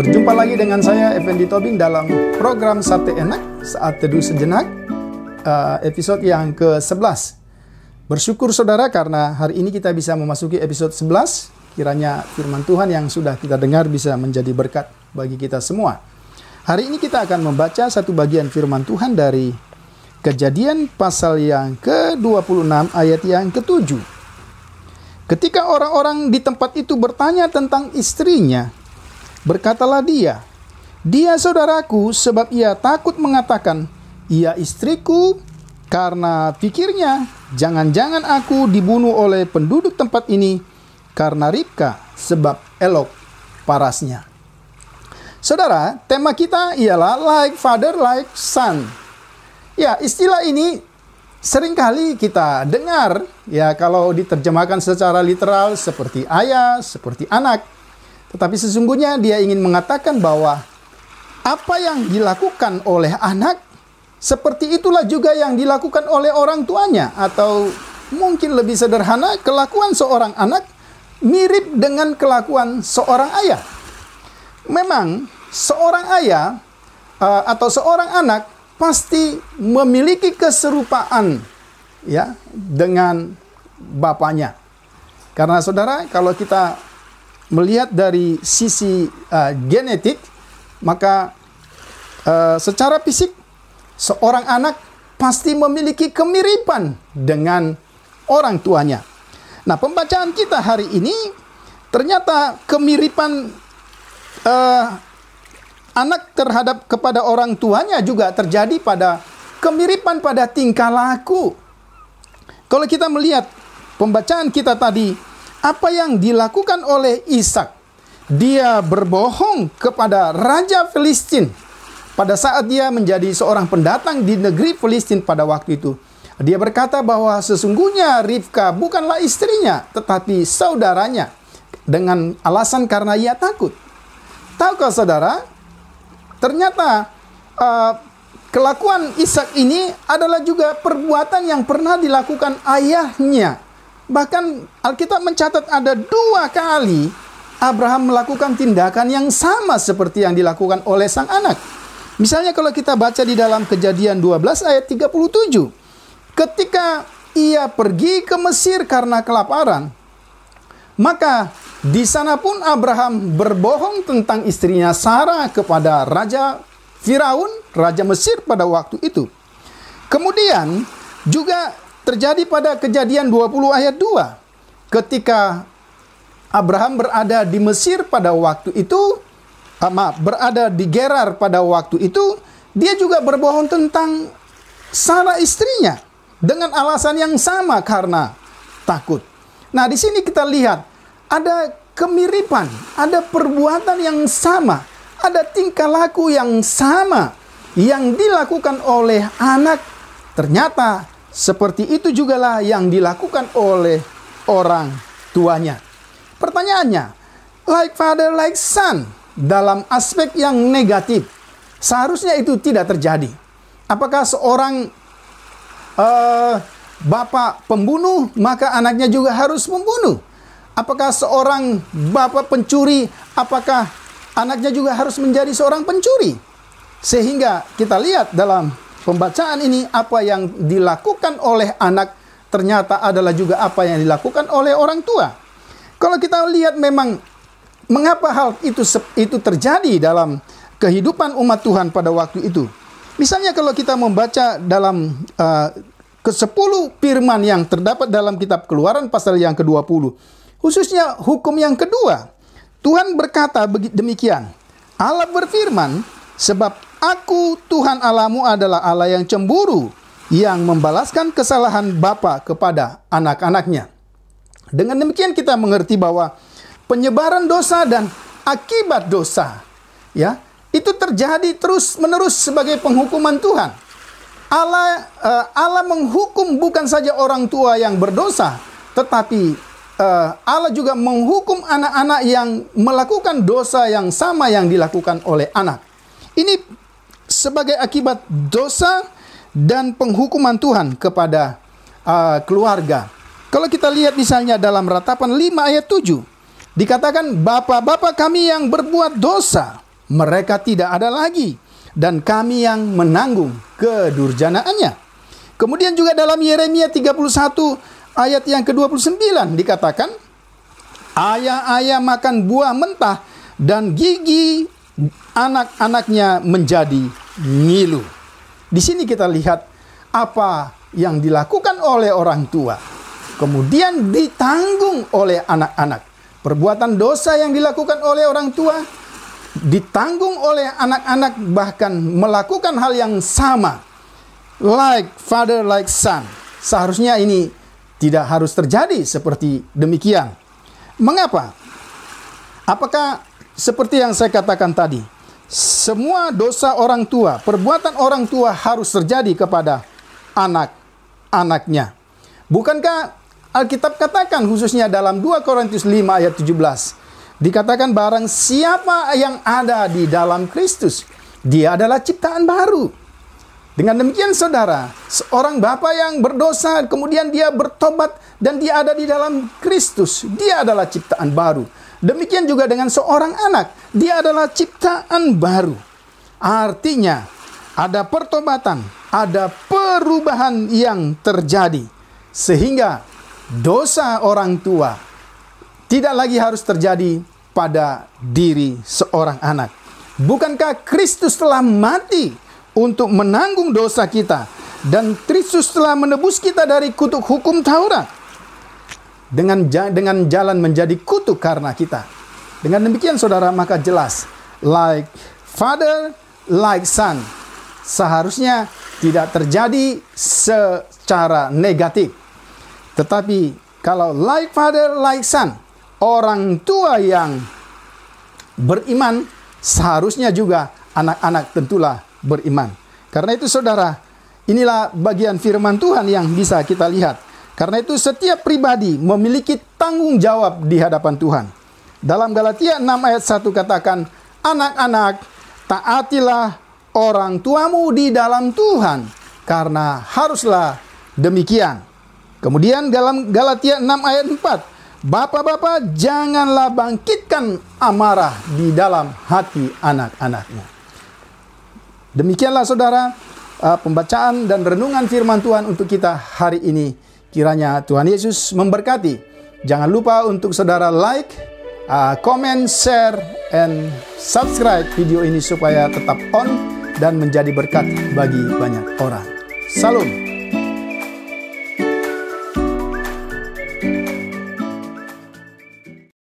Berjumpa lagi dengan saya Effendi Tobing dalam program Sabtu Enak, Saat Teduh Sejenak, episode yang ke-11. Bersyukur saudara karena hari ini kita bisa memasuki episode 11. Kiranya firman Tuhan yang sudah kita dengar bisa menjadi berkat bagi kita semua. Hari ini kita akan membaca satu bagian firman Tuhan dari Kejadian pasal yang ke-26 ayat yang ke-7. Ketika orang-orang di tempat itu bertanya tentang istrinya, berkatalah dia, "Dia saudaraku," sebab ia takut mengatakan, "Ia istriku," karena pikirnya, "Jangan-jangan aku dibunuh oleh penduduk tempat ini karena Ribka, sebab elok parasnya." Saudara, tema kita ialah like father, like son. Ya, istilah ini seringkali kita dengar, ya kalau diterjemahkan secara literal seperti ayah, seperti anak. Tetapi sesungguhnya dia ingin mengatakan bahwa apa yang dilakukan oleh anak, seperti itulah juga yang dilakukan oleh orang tuanya. Atau mungkin lebih sederhana, kelakuan seorang anak mirip dengan kelakuan seorang ayah. Memang seorang ayah atau seorang anak pasti memiliki keserupaan ya dengan bapaknya. Karena saudara, kalau kita melihat dari sisi genetik, maka secara fisik seorang anak pasti memiliki kemiripan dengan orang tuanya. Nah, pembacaan kita hari ini ternyata kemiripan anak terhadap kepada orang tuanya juga terjadi pada kemiripan pada tingkah laku. Kalau kita melihat pembacaan kita tadi, apa yang dilakukan oleh Ishak? Dia berbohong kepada Raja Filistin pada saat dia menjadi seorang pendatang di negeri Filistin pada waktu itu. Dia berkata bahwa sesungguhnya Ribka bukanlah istrinya, tetapi saudaranya, dengan alasan karena ia takut. Tahukah saudara, ternyata kelakuan Ishak ini adalah juga perbuatan yang pernah dilakukan ayahnya. Bahkan Alkitab mencatat ada 2 kali Abraham melakukan tindakan yang sama seperti yang dilakukan oleh sang anak. Misalnya kalau kita baca di dalam Kejadian 12 ayat 37. Ketika ia pergi ke Mesir karena kelaparan, maka di sana pun Abraham berbohong tentang istrinya Sarah kepada Raja Firaun, Raja Mesir pada waktu itu. Kemudian juga terjadi pada Kejadian 20 ayat 2. Ketika Abraham berada di Mesir pada waktu itu, berada di Gerar pada waktu itu, dia juga berbohong tentang Sarah istrinya dengan alasan yang sama karena takut. Nah, di sini kita lihat ada kemiripan, ada perbuatan yang sama, ada tingkah laku yang sama yang dilakukan oleh anak. Ternyata seperti itu jugalah yang dilakukan oleh orang tuanya. Pertanyaannya, like father, like son, dalam aspek yang negatif, seharusnya itu tidak terjadi. Apakah seorang bapak pembunuh, maka anaknya juga harus membunuh? Apakah seorang bapak pencuri, apakah anaknya juga harus menjadi seorang pencuri? Sehingga kita lihat dalam pembacaan ini, apa yang dilakukan oleh anak ternyata adalah juga apa yang dilakukan oleh orang tua. Kalau kita lihat memang mengapa hal itu terjadi dalam kehidupan umat Tuhan pada waktu itu. Misalnya kalau kita membaca dalam ke-10 firman yang terdapat dalam kitab Keluaran pasal yang ke-20, khususnya hukum yang kedua, Tuhan berkata demikian, Allah berfirman, "Sebab Aku Tuhan Allahmu adalah Allah yang cemburu, yang membalaskan kesalahan bapa kepada anak-anaknya." Dengan demikian kita mengerti bahwa penyebaran dosa dan akibat dosa, ya, itu terjadi terus-menerus sebagai penghukuman Tuhan. Allah menghukum bukan saja orang tua yang berdosa, tetapi Allah juga menghukum anak-anak yang melakukan dosa yang sama yang dilakukan oleh anak. Ini sebagai akibat dosa dan penghukuman Tuhan kepada keluarga. Kalau kita lihat misalnya dalam Ratapan 5 ayat 7, dikatakan, "Bapa-bapa kami yang berbuat dosa mereka tidak ada lagi, dan kami yang menanggung kedurjanaannya. Kemudian juga dalam Yeremia 31 ayat yang ke-29 dikatakan, ayah-ayah makan buah mentah dan gigi anak-anaknya menjadi ngilu. Di sini kita lihat apa yang dilakukan oleh orang tua, kemudian ditanggung oleh anak-anak. Perbuatan dosa yang dilakukan oleh orang tua ditanggung oleh anak-anak, bahkan melakukan hal yang sama. Like father, like son. Seharusnya ini tidak harus terjadi seperti demikian. Mengapa? Apakah seperti yang saya katakan tadi, semua dosa orang tua, perbuatan orang tua harus terjadi kepada anak-anaknya? Bukankah Alkitab katakan khususnya dalam 2 Korintus 5 ayat 17, dikatakan barang siapa yang ada di dalam Kristus, dia adalah ciptaan baru. Dengan demikian saudara, seorang bapa yang berdosa kemudian dia bertobat dan dia ada di dalam Kristus, dia adalah ciptaan baru. Demikian juga dengan seorang anak, dia adalah ciptaan baru. Artinya ada pertobatan, ada perubahan yang terjadi, sehingga dosa orang tua tidak lagi harus terjadi pada diri seorang anak. Bukankah Kristus telah mati untuk menanggung dosa kita, dan Kristus telah menebus kita dari kutuk hukum Taurat dengan jalan menjadi kutuk karena kita. Dengan demikian saudara, maka jelas like father, like son seharusnya tidak terjadi secara negatif. Tetapi kalau like father, like son, orang tua yang beriman, seharusnya juga anak-anak tentulah beriman. Karena itu saudara, inilah bagian firman Tuhan yang bisa kita lihat. Karena itu setiap pribadi memiliki tanggung jawab di hadapan Tuhan. Dalam Galatia 6 ayat 1 katakan, anak-anak, taatilah orang tuamu di dalam Tuhan, karena haruslah demikian. Kemudian dalam Galatia 6 ayat 4, bapak-bapak janganlah bangkitkan amarah di dalam hati anak-anaknya. Demikianlah saudara, pembacaan dan renungan firman Tuhan untuk kita hari ini. Kiranya Tuhan Yesus memberkati. Jangan lupa untuk saudara like, comment, share, and subscribe video ini supaya tetap on dan menjadi berkat bagi banyak orang. Salam.